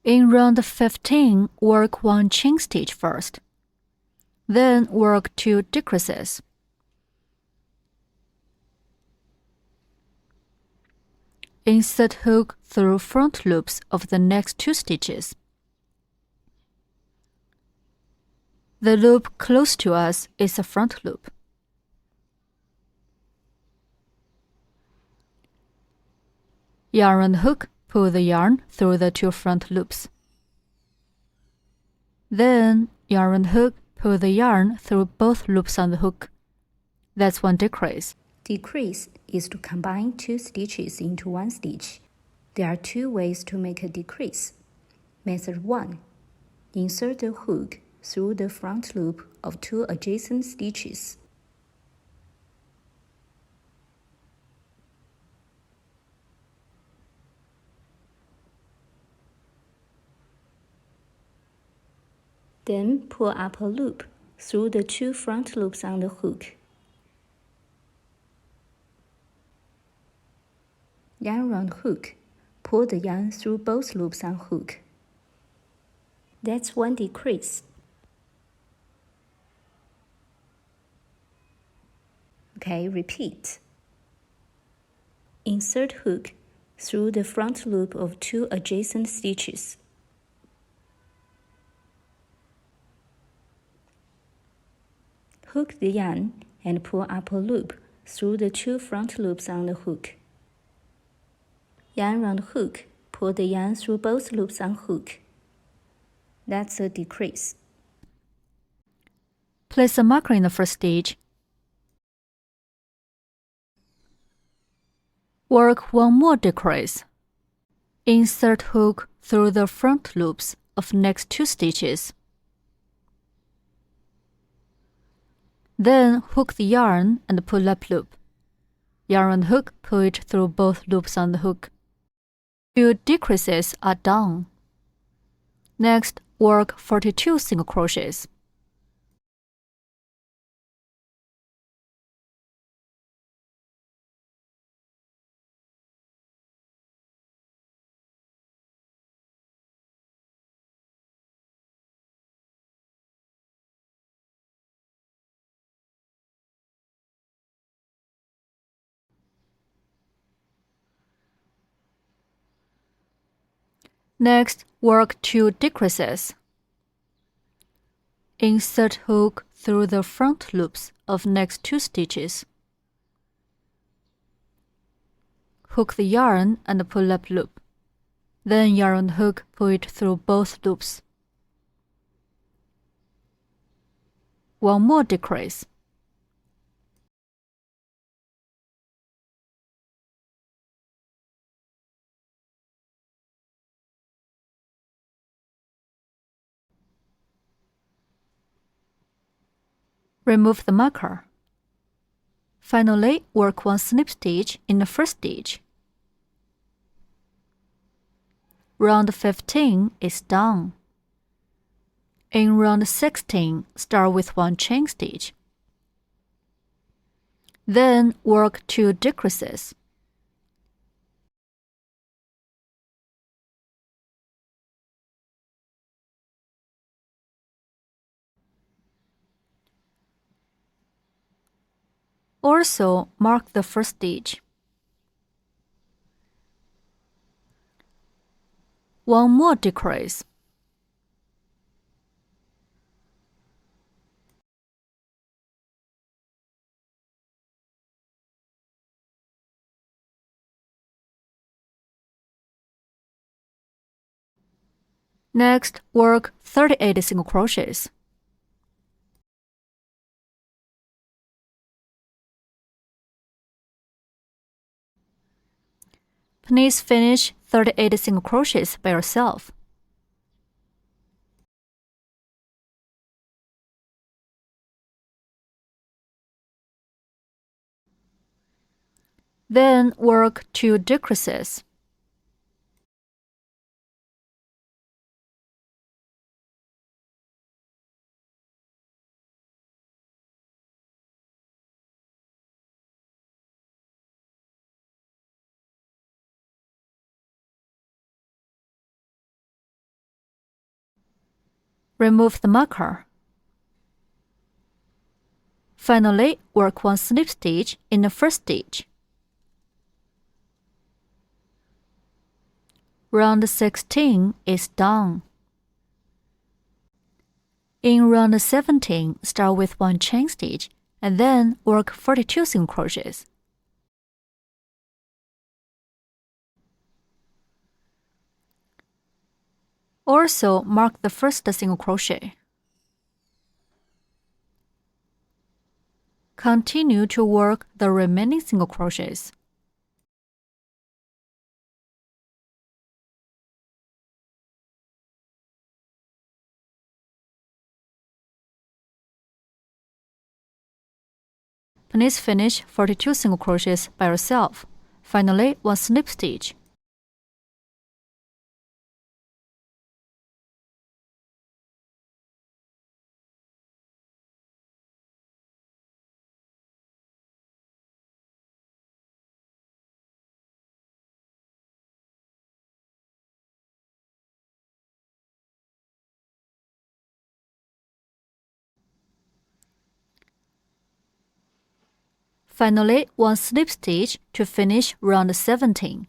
In round 15, work 1 chain stitch first. Then work 2 decreases. Insert hook through front loops of the next 2 stitches. The loop close to us is a front loop. Yarn and hook, pull the yarn through the 2 front loops. Then, yarn and hook, pull the yarn through both loops on the hook. That's 1 decrease. Decrease is to combine 2 stitches into 1 stitch. There are 2 ways to make a decrease. Method 1. Insert the hook through the front loop of 2 adjacent stitches. Then pull up a loop through the 2 front loops on the hook. Yarn round hook. Pull the yarn through both loops on hook. That's 1 decrease. Okay, repeat. Insert hook through the front loop of 2 adjacent stitches. Hook the yarn and pull up a loop through the 2 front loops on the hook. Yarn round hook, pull the yarn through both loops on hook. That's a decrease. Place a marker in the first stitch. Work 1 more decrease. Insert hook through the front loops of next 2 stitches. Then hook the yarn and pull up loop. Yarn and hook, pull it through both loops on the hook. 2 decreases are done. Next, work 42 single crochets. Next, work 2 decreases. Insert hook through the front loops of next 2 stitches. Hook the yarn and pull up loop. Then yarn and hook, pull it through both loops. 1 more decrease. Remove the marker. Finally, work 1 slip stitch in the first stitch. Round 15 is done. In round 16, start with 1 chain stitch. Then work 2 decreases. Also, mark the first stitch. 1 more decrease. Next, work 38 single crochets. Please finish 38 single crochets by yourself. Then work 2 decreases. Remove the marker. Finally, work 1 slip stitch in the first stitch. Round 16 is done. In round 17, start with 1 chain stitch and then work 42 single crochets. Also, mark the first single crochet. Continue to work the remaining single crochets. Please finish 42 single crochets by yourself. Finally, 1 slip stitch. Finally, 1 slip stitch to finish round 17.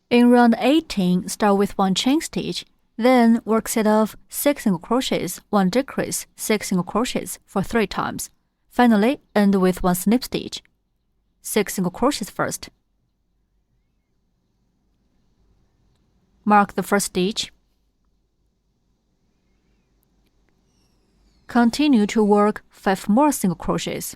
In round 18, start with 1 chain stitch, then work set of 6 single crochets, 1 decrease, 6 single crochets for 3 times. Finally, end with 1 slip stitch. 6 single crochets first. Mark the first stitch. Continue to work 5 more single crochets.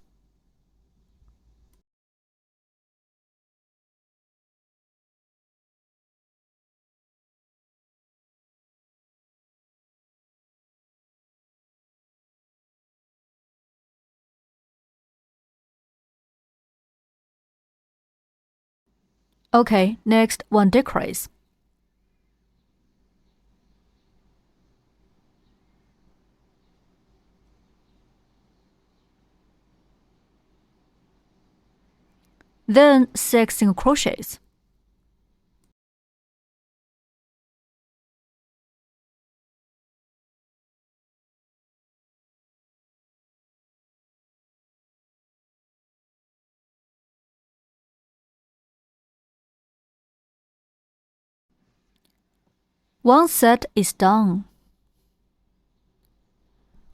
Okay, next 1 decrease. Then 6 single crochets. One set is done.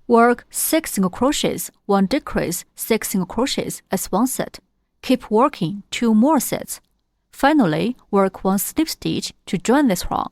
Work 6 single crochets, 1 decrease, 6 single crochets as 1 set. Keep working 2 more sets. Finally, work 1 slip stitch to join this round.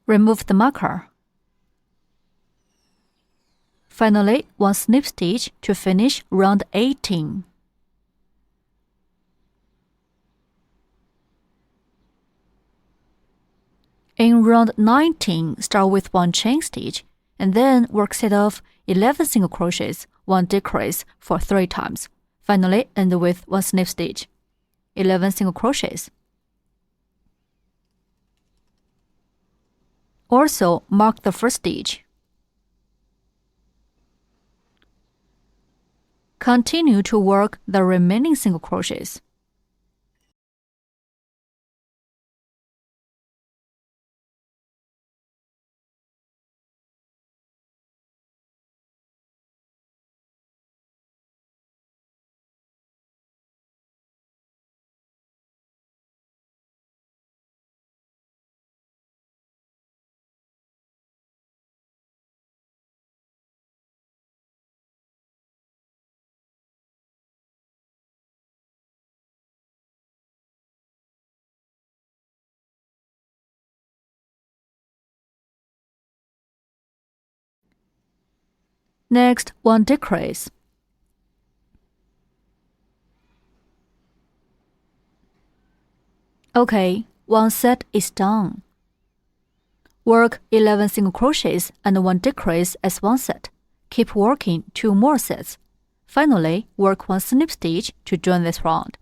Remove the marker. Finally, 1 slip stitch to finish round 18. In round 19, start with 1 chain stitch and then work set of 11 single crochets, 1 decrease for 3 times. Finally, end with 1 slip stitch, 11 single crochets. Also, mark the first stitch. Continue to work the remaining single crochets. Next, 1 decrease. Okay, 1 set is done. Work 11 single crochets and 1 decrease as 1 set. Keep working 2 more sets. Finally, work 1 slip stitch to join this round.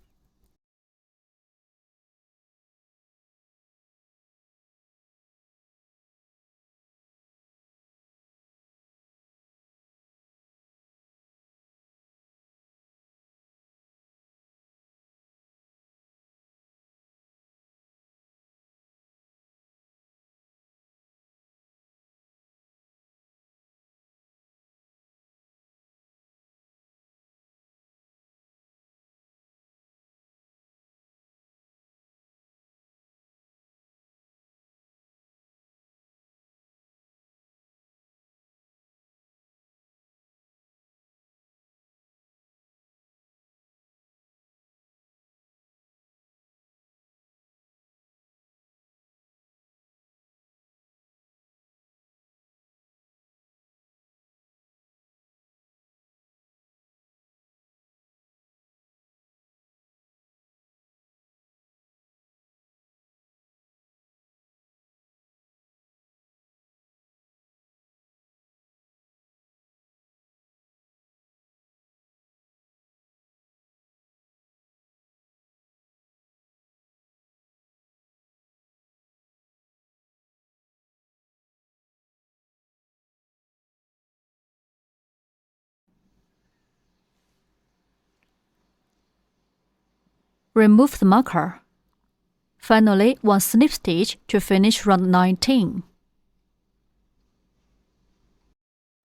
Remove the marker. Finally, 1 slip stitch to finish round 19.